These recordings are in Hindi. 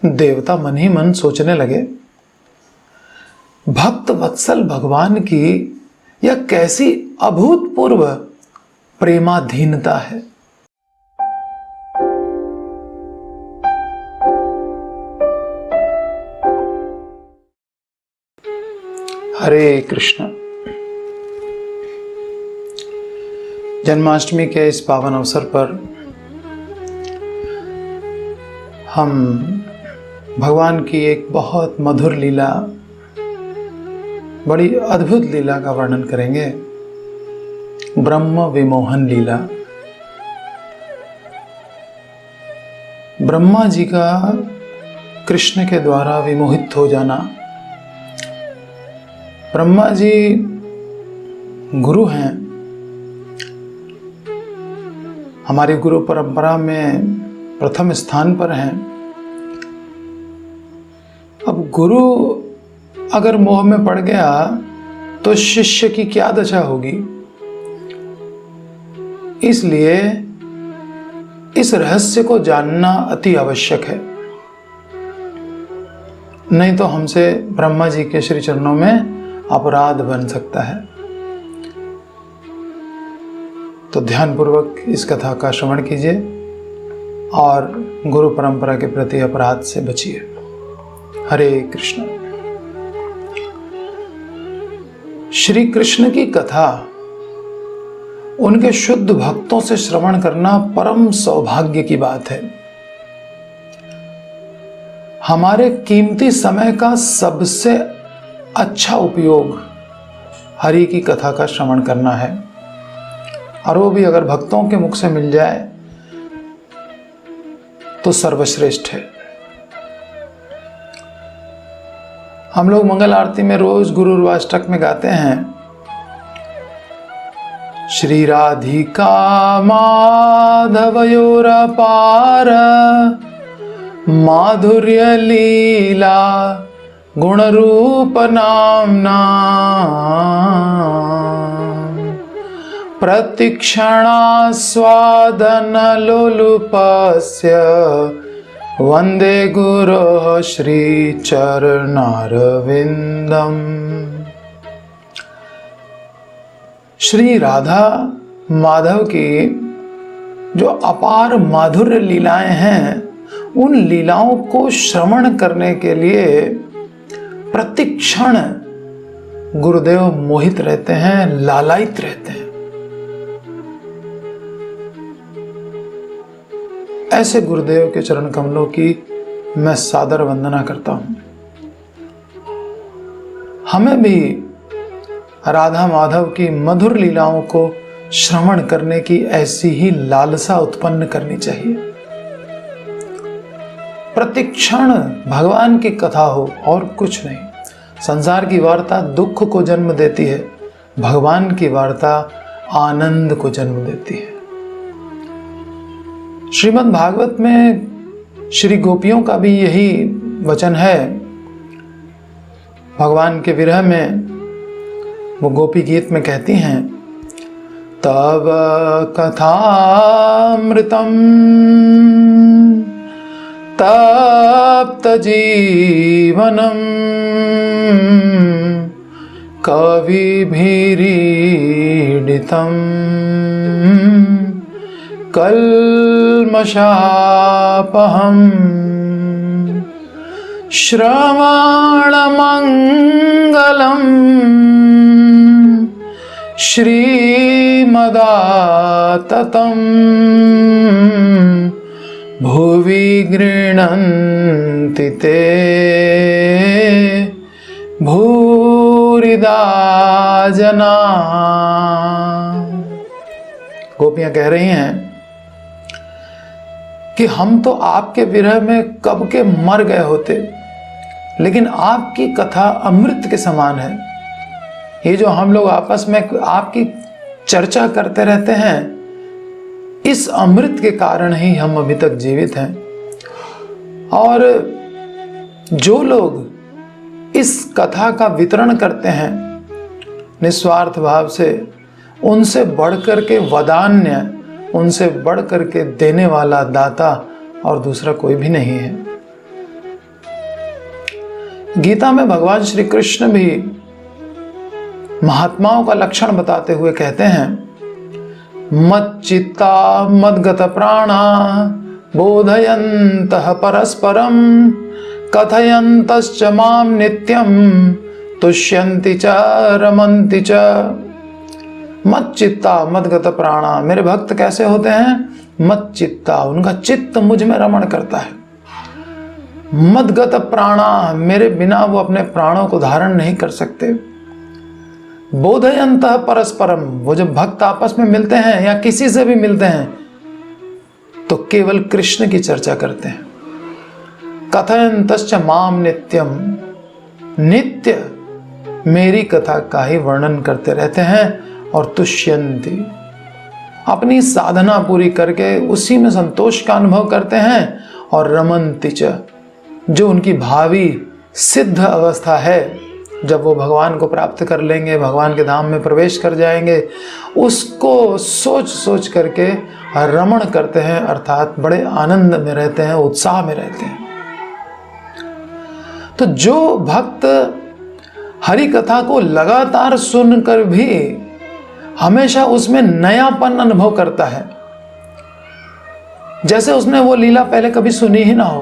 देवता मन ही मन सोचने लगे, भक्त वत्सल भगवान की यह कैसी अभूतपूर्व प्रेमाधीनता है। हरे कृष्ण। जन्माष्टमी के इस पावन अवसर पर हम भगवान की एक बहुत मधुर लीला, बड़ी अद्भुत लीला का वर्णन करेंगे, ब्रह्म विमोहन लीला। ब्रह्मा जी का कृष्ण के द्वारा विमोहित हो जाना। ब्रह्मा जी गुरु हैं, हमारी गुरु परंपरा में प्रथम स्थान पर हैं। अब गुरु अगर मोह में पड़ गया तो शिष्य की क्या दशा होगी। इसलिए इस रहस्य को जानना अति आवश्यक है, नहीं तो हमसे ब्रह्मा जी के श्री चरणों में अपराध बन सकता है। तो ध्यानपूर्वक इस कथा का श्रवण कीजिए और गुरु परंपरा के प्रति अपराध से बचिए। हरे कृष्ण। श्री कृष्ण की कथा उनके शुद्ध भक्तों से श्रवण करना परम सौभाग्य की बात है। हमारे कीमती समय का सबसे अच्छा उपयोग हरि की कथा का श्रवण करना है, और वो भी अगर भक्तों के मुख से मिल जाए तो सर्वश्रेष्ठ है। हम लोग मंगल आरती में रोज गुरुर्वाष्टक में गाते हैं, श्री राधिका माधवयोर पार माधुर्य लीला गुण रूप नामना प्रतिक्षणा स्वादन लोलुपस्य वंदे गुरो श्री चरणारविंदम। श्री राधा माधव की जो अपार माधुर्य लीलाएं हैं, उन लीलाओं को श्रवण करने के लिए प्रतिक्षण गुरुदेव मोहित रहते हैं, लालायित रहते हैं। ऐसे गुरुदेव के चरण कमलों की मैं सादर वंदना करता हूं। हमें भी राधा माधव की मधुर लीलाओं को श्रवण करने की ऐसी ही लालसा उत्पन्न करनी चाहिए। प्रतिक्षण भगवान की कथा हो और कुछ नहीं। संसार की वार्ता दुख को जन्म देती है, भगवान की वार्ता आनंद को जन्म देती है। श्रीमद् भागवत में श्री गोपियों का भी यही वचन है। भगवान के विरह में वो गोपी गीत में कहती हैं, तव कथामृतम तप्त जीवनम कविभिरीडितम कल्मषापहम श्रवणमंगलम श्रीमदाततं भुवि गृह्णन्ति ते भूरिदा जना। गोपियां कह रही हैं कि हम तो आपके विरह में कब के मर गए होते, लेकिन आपकी कथा अमृत के समान है। ये जो हम लोग आपस में आपकी चर्चा करते रहते हैं, इस अमृत के कारण ही हम अभी तक जीवित हैं। और जो लोग इस कथा का वितरण करते हैं निस्वार्थ भाव से, उनसे बढ़कर के वदान्य, उनसे बढ़कर के देने वाला दाता और दूसरा कोई भी नहीं है। गीता में भगवान श्री कृष्ण भी महात्माओं का लक्षण बताते हुए कहते हैं, मच्चित्ता मद्गत प्राणा बोधयन्तः परस्परं कथयन्तश्च मां नित्यं तुष्यन्ति च रमन्ति च। मच्चित्ता मद्गत प्राणा, मेरे भक्त कैसे होते हैं? मच्चित्ता, उनका चित्त मुझ में रमण करता है। मद्गत प्राणा, मेरे बिना वो अपने प्राणों को धारण नहीं कर सकते। बोधयन्तः परस्परम, वो जब भक्त आपस में मिलते हैं या किसी से भी मिलते हैं तो केवल कृष्ण की चर्चा करते हैं। कथयन्तश्च माम नित्यम, नित्य मेरी कथा का ही वर्णन करते रहते हैं। और तुष्यन्ति, अपनी साधना पूरी करके उसी में संतोष का अनुभव करते हैं। और रमन्ति च, जो उनकी भावी सिद्ध अवस्था है, जब वो भगवान को प्राप्त कर लेंगे, भगवान के धाम में प्रवेश कर जाएंगे, उसको सोच सोच करके रमण करते हैं, अर्थात बड़े आनंद में रहते हैं, उत्साह में रहते हैं। तो जो भक्त हरि कथा को लगातार सुनकर भी हमेशा उसमें नयापन अनुभव करता है, जैसे उसने वो लीला पहले कभी सुनी ही ना हो,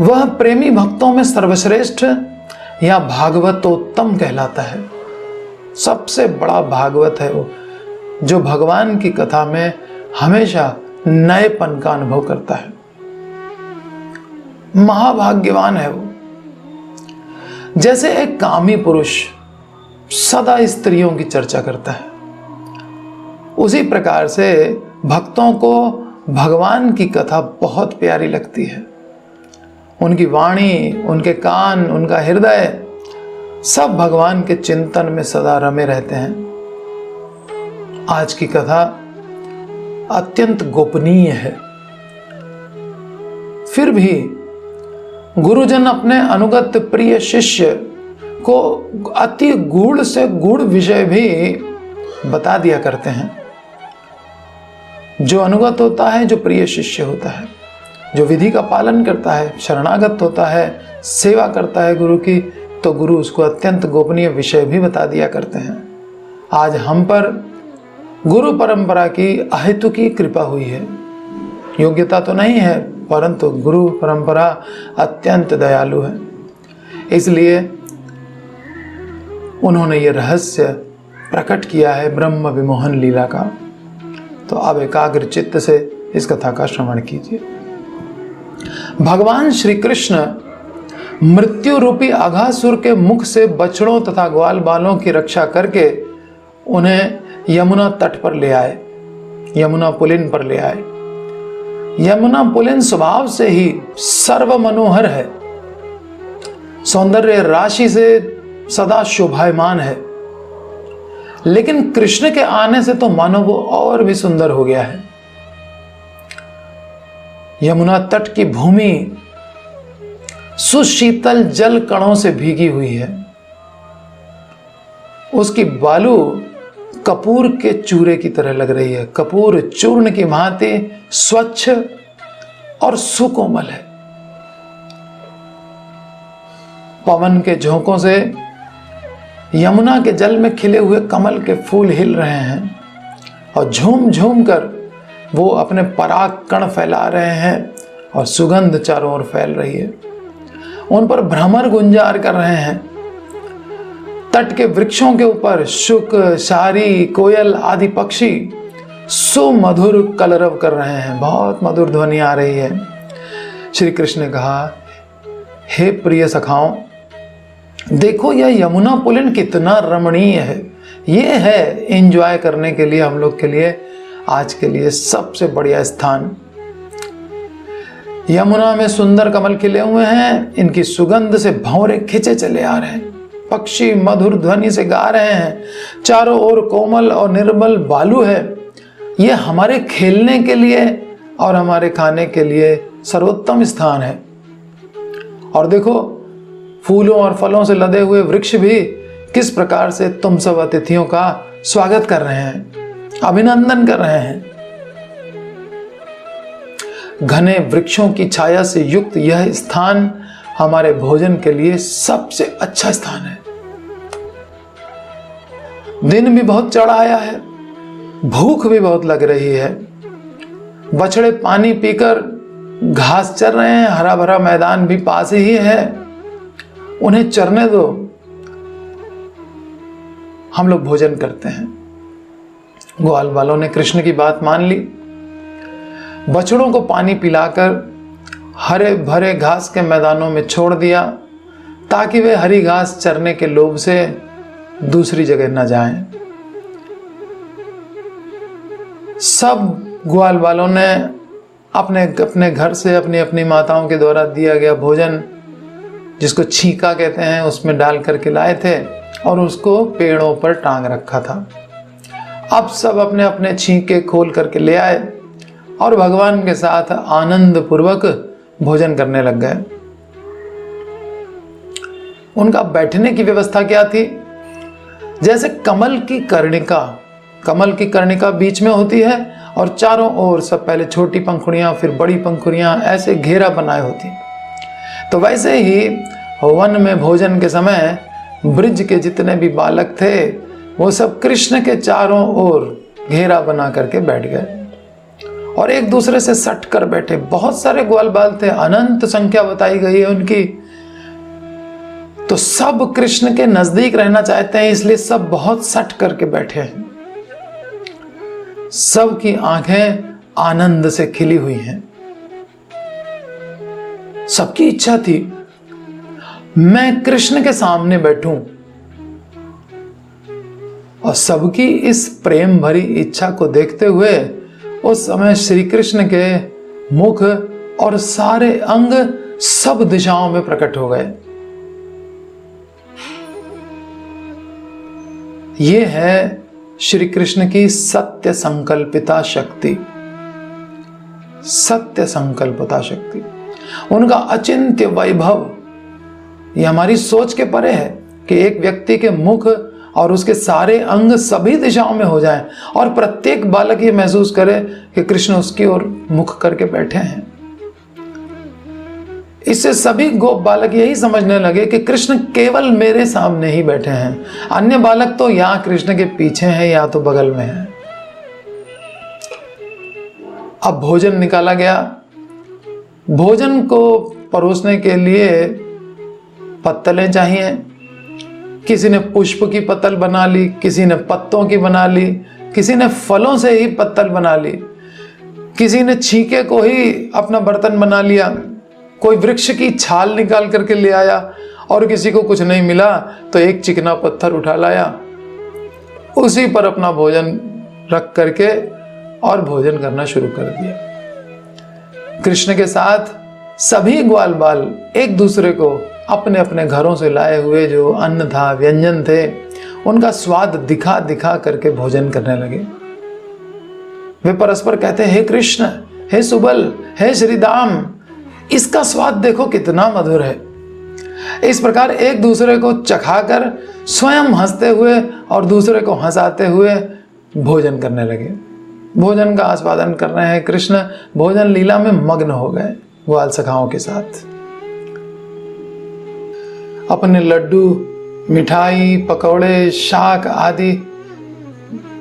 वह प्रेमी भक्तों में सर्वश्रेष्ठ या भागवतोत्तम कहलाता है। सबसे बड़ा भागवत है वो, जो भगवान की कथा में हमेशा नएपन का अनुभव करता है। महाभाग्यवान है वो। जैसे एक कामी पुरुष सदा स्त्रियों की चर्चा करता है, उसी प्रकार से भक्तों को भगवान की कथा बहुत प्यारी लगती है। उनकी वाणी, उनके कान, उनका हृदय सब भगवान के चिंतन में सदा रमे रहते हैं। आज की कथा अत्यंत गोपनीय है, फिर भी गुरुजन अपने अनुगत प्रिय शिष्य को अति गूढ़ से गूढ़ विषय भी बता दिया करते हैं। जो अनुगत होता है, जो प्रिय शिष्य होता है, जो विधि का पालन करता है, शरणागत होता है, सेवा करता है गुरु की, तो गुरु उसको अत्यंत गोपनीय विषय भी बता दिया करते हैं। आज हम पर गुरु परंपरा की अहेतुकी कृपा हुई है। योग्यता तो नहीं है, परंतु गुरु परंपरा अत्यंत दयालु है, इसलिए उन्होंने ये रहस्य प्रकट किया है ब्रह्म विमोहन लीला का। तो अब एकाग्र चित्त से इस कथा का श्रवण कीजिए। भगवान श्री कृष्ण मृत्यु रूपी अघासुर के मुख से बछड़ों तथा ग्वाल बालों की रक्षा करके उन्हें यमुना तट पर ले आए, यमुना पुलिन पर ले आए। यमुना पुलिन स्वभाव से ही सर्व मनोहर है, सौंदर्य राशि से सदा शोभायमान है, लेकिन कृष्ण के आने से तो मानो वो और भी सुंदर हो गया है। यमुना तट की भूमि सुशीतल जल कणों से भीगी हुई है। उसकी बालू कपूर के चूरे की तरह लग रही है, कपूर चूर्ण की भांति स्वच्छ और सुकोमल है। पवन के झोंकों से यमुना के जल में खिले हुए कमल के फूल हिल रहे हैं और झूम झूम कर वो अपने पराग कण फैला रहे हैं और सुगंध चारों ओर फैल रही है। उन पर भ्रमर गुंजार कर रहे हैं। तट के वृक्षों के ऊपर शुक, शारी, कोयल आदि पक्षी सुमधुर कलरव कर रहे हैं, बहुत मधुर ध्वनि आ रही है। श्री कृष्ण ने कहा, हे प्रिय सखाओं, देखो यह यमुना पुलिन कितना रमणीय है। ये है एंजॉय करने के लिए, हम लोग के लिए, आज के लिए सबसे बढ़िया स्थान। यमुना में सुंदर कमल खिले हुए हैं, इनकी सुगंध से भंवरे खिंचे चले आ रहे हैं, पक्षी मधुर ध्वनि से गा रहे हैं, चारों ओर कोमल और निर्मल बालू है। ये हमारे खेलने के लिए और हमारे खाने के लिए सर्वोत्तम स्थान है। और देखो, फूलों और फलों से लदे हुए वृक्ष भी किस प्रकार से तुम सब अतिथियों का स्वागत कर रहे हैं, अभिनंदन कर रहे हैं। घने वृक्षों की छाया से युक्त यह स्थान हमारे भोजन के लिए सबसे अच्छा स्थान है। दिन भी बहुत चढ़ा आया है, भूख भी बहुत लग रही है। बछड़े पानी पीकर घास चर रहे हैं, हरा भरा मैदान भी पास ही है, उन्हें चरने दो, हम लोग भोजन करते हैं। ग्वाल वालों ने कृष्ण की बात मान ली, बछड़ों को पानी पिलाकर हरे भरे घास के मैदानों में छोड़ दिया ताकि वे हरी घास चरने के लोभ से दूसरी जगह न जाएं। सब ग्वाल वालों ने अपने अपने घर से अपनी अपनी माताओं के द्वारा दिया गया भोजन, जिसको छीका कहते हैं, उसमें डाल करके लाए थे और उसको पेड़ों पर टांग रखा था। अब सब अपने अपने छीके खोल करके ले आए और भगवान के साथ आनंद पूर्वक भोजन करने लग गए। उनका बैठने की व्यवस्था क्या थी? जैसे कमल की कर्णिका बीच में होती है और चारों ओर सब पहले छोटी पंखुड़ियां फिर बड़ी पंखुड़ियां ऐसे घेरा बनाए होती, तो वैसे ही वन में भोजन के समय ब्रिज के जितने भी बालक थे वो सब कृष्ण के चारों ओर घेरा बना करके बैठ गए और एक दूसरे से सट कर बैठे। बहुत सारे ग्वाल बाल थे, अनंत संख्या बताई गई है उनकी। तो सब कृष्ण के नजदीक रहना चाहते हैं, इसलिए सब बहुत सट करके बैठे हैं। सबकी आंखें आनंद से खिली हुई हैं। सबकी इच्छा थी मैं कृष्ण के सामने बैठूं, और सबकी इस प्रेम भरी इच्छा को देखते हुए उस समय श्री कृष्ण के मुख और सारे अंग सब दिशाओं में प्रकट हो गए। ये है श्री कृष्ण की सत्य संकल्पिता शक्ति। सत्य संकल्पिता शक्ति, उनका अचिंत्य वैभव, ये हमारी सोच के परे है कि एक व्यक्ति के मुख और उसके सारे अंग सभी दिशाओं में हो जाएं और प्रत्येक बालक ये महसूस करे कि कृष्ण उसकी ओर मुख करके बैठे हैं। इससे सभी गोप बालक यही समझने लगे कि कृष्ण केवल मेरे सामने ही बैठे हैं, अन्य बालक तो या कृष्ण के पीछे हैं या तो बगल में हैं। अब भोजन निकाला गया। भोजन को परोसने के लिए पत्तलें चाहिए। किसी ने पुष्प की पत्तल बना ली, किसी ने पत्तों की बना ली, किसी ने फलों से ही पत्तल बना ली, किसी ने छीके को ही अपना बर्तन बना लिया, कोई वृक्ष की छाल निकाल करके ले आया, और किसी को कुछ नहीं मिला तो एक चिकना पत्थर उठा लाया, उसी पर अपना भोजन रख करके और भोजन करना शुरू कर दिया। कृष्ण के साथ सभी ग्वाल बाल एक दूसरे को अपने अपने घरों से लाए हुए जो अन्न था, व्यंजन थे, उनका स्वाद दिखा दिखा करके भोजन करने लगे। वे परस्पर कहते, हे कृष्ण, हे सुबल, हे श्रीदाम, इसका स्वाद देखो कितना मधुर है। इस प्रकार एक दूसरे को चखाकर स्वयं हंसते हुए और दूसरे को हंसाते हुए भोजन करने लगे। भोजन का आस्वादन कर रहे हैं कृष्ण, भोजन लीला में मग्न हो गए ग्वाल सखाओं के साथ। अपने लड्डू, मिठाई, पकौड़े, शाक आदि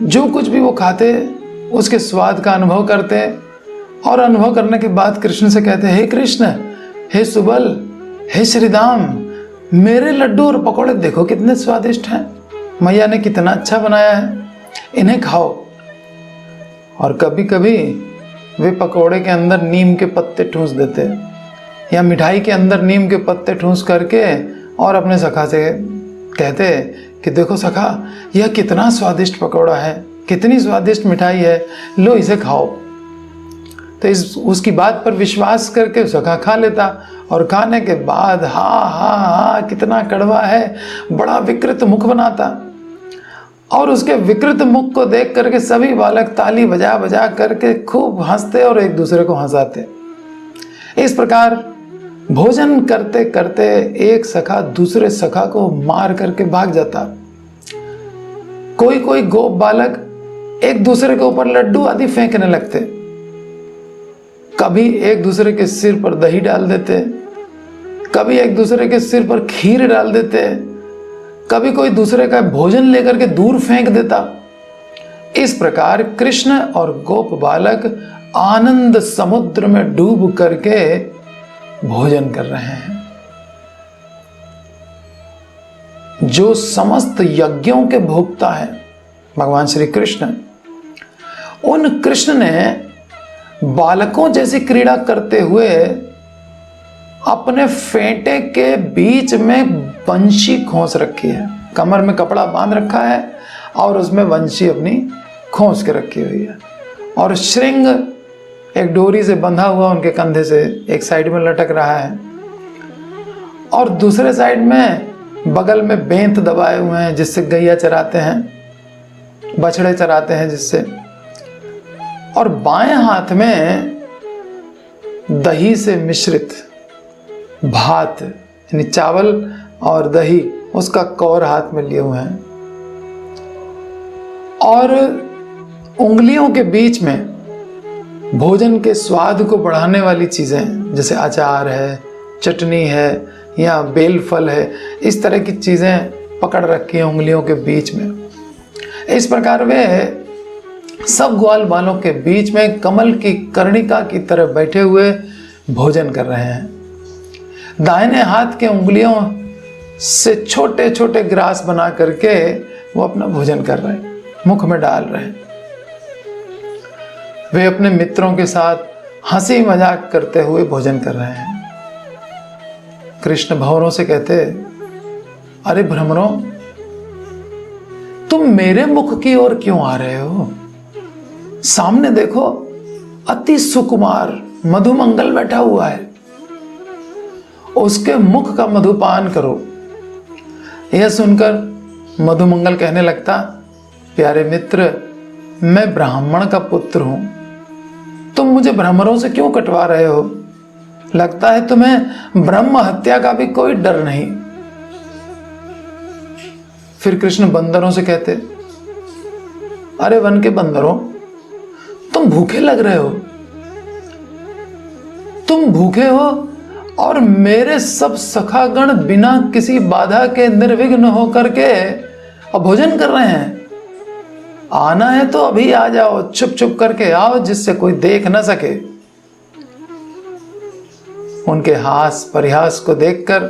जो कुछ भी वो खाते उसके स्वाद का अनुभव करते, और अनुभव करने के बाद कृष्ण से कहते, हे कृष्ण, हे सुबल, हे श्रीदाम, मेरे लड्डू और पकौड़े देखो कितने स्वादिष्ट हैं, मैया ने कितना अच्छा बनाया है, इन्हें खाओ। और कभी कभी वे पकौड़े के अंदर नीम के पत्ते ठूंस देते, या मिठाई के अंदर नीम के पत्ते ठूंस करके और अपने सखा से कहते कि देखो सखा, यह कितना स्वादिष्ट पकौड़ा है, कितनी स्वादिष्ट मिठाई है, लो इसे खाओ। तो उसकी बात पर विश्वास करके सखा खा लेता, और खाने के बाद हा हा हा कितना कड़वा है, बड़ा विकृत मुख बनाता, और उसके विकृत मुख को देख करके सभी बालक ताली बजा बजा करके खूब हंसते और एक दूसरे को हंसाते। इस प्रकार भोजन करते करते एक सखा दूसरे सखा को मार करके भाग जाता। कोई कोई गोप बालक एक दूसरे के ऊपर लड्डू आदि फेंकने लगते, कभी एक दूसरे के सिर पर दही डाल देते, कभी एक दूसरे के सिर पर खीर डाल देते, कभी कोई दूसरे का भोजन लेकर के दूर फेंक देता। इस प्रकार कृष्ण और गोप बालक आनंद समुद्र में डूब करके भोजन कर रहे हैं। जो समस्त यज्ञों के भोक्ता है भगवान श्री कृष्ण, उन कृष्ण ने बालकों जैसी क्रीड़ा करते हुए अपने फेंटे के बीच में बंशी खोस रखी है। कमर में कपड़ा बांध रखा है और उसमें बंशी अपनी खोस के रखी हुई है, और श्रृंग एक डोरी से बंधा हुआ उनके कंधे से एक साइड में लटक रहा है, और दूसरे साइड में बगल में बेंत दबाए हुए हैं जिससे गैया चराते हैं, बछड़े चराते हैं जिससे, और बाएं हाथ में दही से मिश्रित भात यानी चावल और दही उसका कौर हाथ में लिए हुए हैं, और उंगलियों के बीच में भोजन के स्वाद को बढ़ाने वाली चीजें जैसे अचार है, चटनी है या बेल फल है, इस तरह की चीजें पकड़ रखी हैं उंगलियों के बीच में। इस प्रकार वे सब ग्वाल बालों के बीच में कमल की कर्णिका की तरह बैठे हुए भोजन कर रहे हैं। दाहिने हाथ के उंगलियों से छोटे छोटे ग्रास बना करके वो अपना भोजन कर रहे हैं, मुख में डाल रहे हैं। वे अपने मित्रों के साथ हंसी मजाक करते हुए भोजन कर रहे हैं। कृष्ण भंवरों से कहते, अरे भ्रमरों, तुम मेरे मुख की ओर क्यों आ रहे हो? सामने देखो, अति सुकुमार मधुमंगल बैठा हुआ है, उसके मुख का मधुपान करो। यह सुनकर मधुमंगल कहने लगता, प्यारे मित्र, मैं ब्राह्मण का पुत्र हूं, तुम मुझे भ्रमरों से क्यों कटवा रहे हो? लगता है तुम्हें ब्रह्म हत्या का भी कोई डर नहीं। फिर कृष्ण बंदरों से कहते, अरे वन के बंदरों, तुम भूखे लग रहे हो, तुम भूखे हो और मेरे सब सखागण बिना किसी बाधा के निर्विघ्न होकर के और भोजन कर रहे हैं। आना है तो अभी आ जाओ, चुप चुप करके आओ जिससे कोई देख ना सके। उनके हास परिहास को देखकर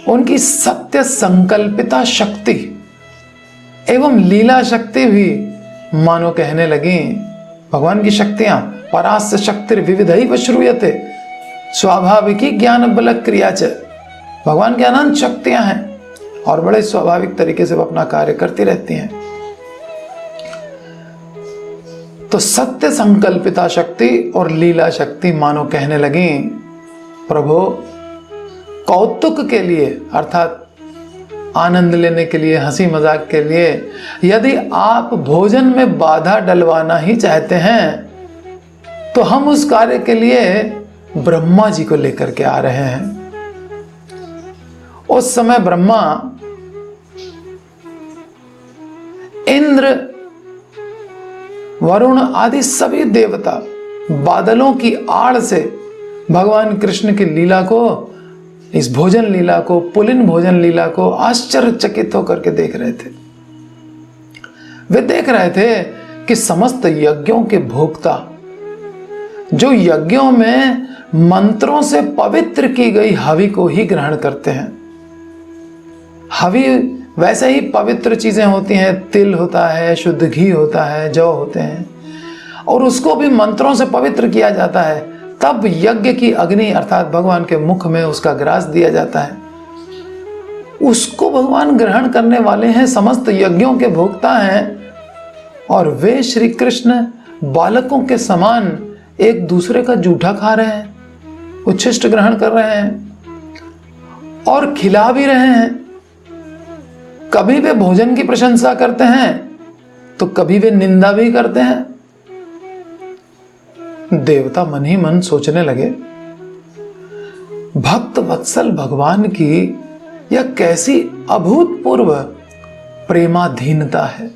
उनकी सत्य संकल्पिता शक्ति एवं लीला शक्ति भी मानो कहने लगी, भगवान की शक्तियां परास्य शक्ति विविधैव श्रूयते स्वाभाविकी ज्ञान बल क्रिया च। भगवान की अनंत शक्तियां हैं और बड़े स्वाभाविक तरीके से वो अपना कार्य करती रहती हैं। तो सत्य संकल्पिता शक्ति और लीला शक्ति मानो कहने लगी, प्रभु, कौतुक के लिए अर्थात आनंद लेने के लिए, हंसी मजाक के लिए यदि आप भोजन में बाधा डलवाना ही चाहते हैं तो हम उस कार्य के लिए ब्रह्मा जी को लेकर के आ रहे हैं। उस समय ब्रह्मा, इंद्र, वरुण आदि सभी देवता बादलों की आड़ से भगवान कृष्ण की लीला को, इस भोजन लीला को, पुलिन भोजन लीला को आश्चर्यचकित होकर के देख रहे थे। वे देख रहे थे कि समस्त यज्ञों के भोक्ता, जो यज्ञों में मंत्रों से पवित्र की गई हवि को ही ग्रहण करते हैं। हवि वैसे ही पवित्र चीजें होती हैं, तिल होता है, शुद्ध घी होता है, जौ होते हैं, और उसको भी मंत्रों से पवित्र किया जाता है। तब यज्ञ की अग्नि अर्थात भगवान के मुख में उसका ग्रास दिया जाता है। उसको भगवान ग्रहण करने वाले हैं, समस्त यज्ञों के भोक्ता हैं, और वे श्री कृष्ण बालकों के समान एक दूसरे का जूठा खा रहे हैं, उच्छिष्ट ग्रहण कर रहे हैं और खिला भी रहे हैं। कभी वे भोजन की प्रशंसा करते हैं तो कभी वे निंदा भी करते हैं। देवता मन ही मन सोचने लगे, भक्त वत्सल भगवान की यह कैसी अभूतपूर्व प्रेमाधीनता है।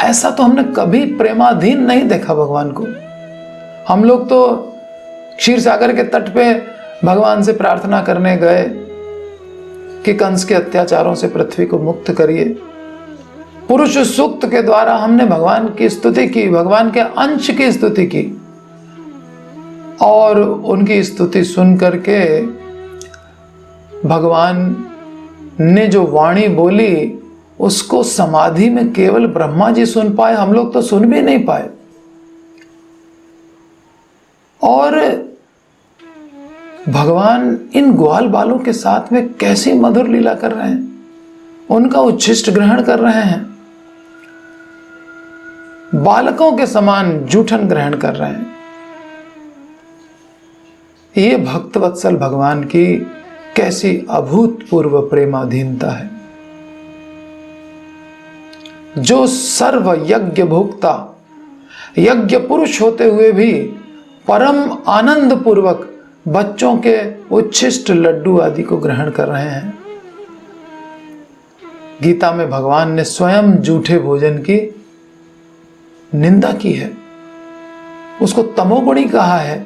ऐसा तो हमने कभी प्रेमाधीन नहीं देखा भगवान को। हम लोग तो क्षीर सागर के तट पे भगवान से प्रार्थना करने गए कि कंस के अत्याचारों से पृथ्वी को मुक्त करिए। पुरुष सूक्त के द्वारा हमने भगवान की स्तुति की, भगवान के अंश की स्तुति की, और उनकी स्तुति सुन करके भगवान ने जो वाणी बोली उसको समाधि में केवल ब्रह्मा जी सुन पाए, हम लोग तो सुन भी नहीं पाए। और भगवान इन ग्वाल बालों के साथ में कैसी मधुर लीला कर रहे हैं, उनका उच्छिष्ट ग्रहण कर रहे हैं, बालकों के समान जूठन ग्रहण कर रहे हैं। ये भक्त वत्सल भगवान की कैसी अभूतपूर्व प्रेमाधीनता है। जो सर्व यज्ञ भोक्ता, यज्ञ पुरुष होते हुए भी परम आनंद पूर्वक बच्चों के उच्छिष्ट लड्डू आदि को ग्रहण कर रहे हैं। गीता में भगवान ने स्वयं जूठे भोजन की निंदा की है, उसको तमोगुणी कहा है।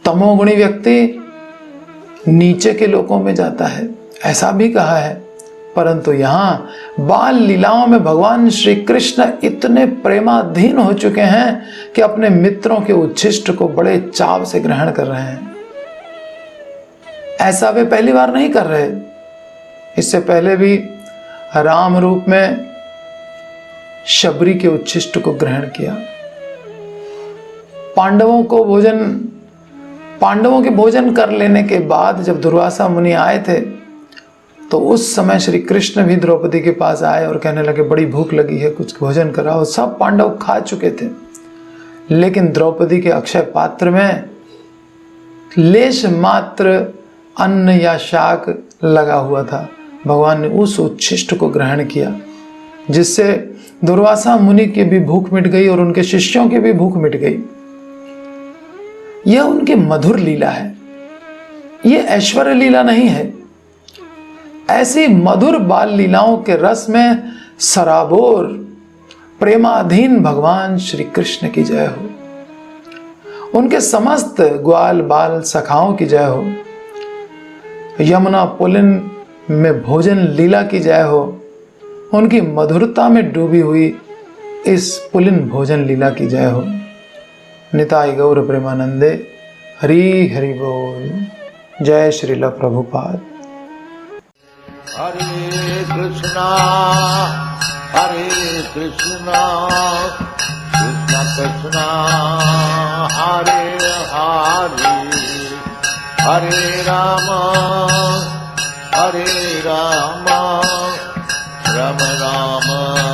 तमोगुणी व्यक्ति नीचे के लोकों में जाता है, ऐसा भी कहा है। परंतु यहां बाल लीलाओं में भगवान श्री कृष्ण इतने प्रेमाधीन हो चुके हैं कि अपने मित्रों के उच्छिष्ट को बड़े चाव से ग्रहण कर रहे हैं। ऐसा वे पहली बार नहीं कर रहे, इससे पहले भी राम रूप में शबरी के उच्छिष्ट को ग्रहण किया। पांडवों के भोजन कर लेने के बाद जब दुर्वासा मुनि आए थे तो उस समय श्री कृष्ण भी द्रौपदी के पास आए और कहने लगे बड़ी भूख लगी है, कुछ भोजन कराओ। सब पांडव खा चुके थे, लेकिन द्रौपदी के अक्षय पात्र में लेश मात्र अन्न या शाक लगा हुआ था। भगवान ने उस उच्छिष्ट को ग्रहण किया, जिससे दुर्वासा मुनि की भी भूख मिट गई और उनके शिष्यों की भी भूख मिट गई। यह उनकी मधुर लीला है, यह ऐश्वर्य लीला नहीं है। ऐसी मधुर बाल लीलाओं के रस में सराबोर प्रेमाधीन भगवान श्री कृष्ण की जय हो, उनके समस्त ग्वाल बाल सखाओं की जय हो, यमुना पुलिन में भोजन लीला की जय हो, उनकी मधुरता में डूबी हुई इस पुलिन भोजन लीला की जय हो। निताई गौर प्रेमानंदे। हरि हरि बोल। जय श्रील प्रभुपाद। हरे कृष्णा कृष्णा कृष्णा हरे हरे, हरे राम राम राम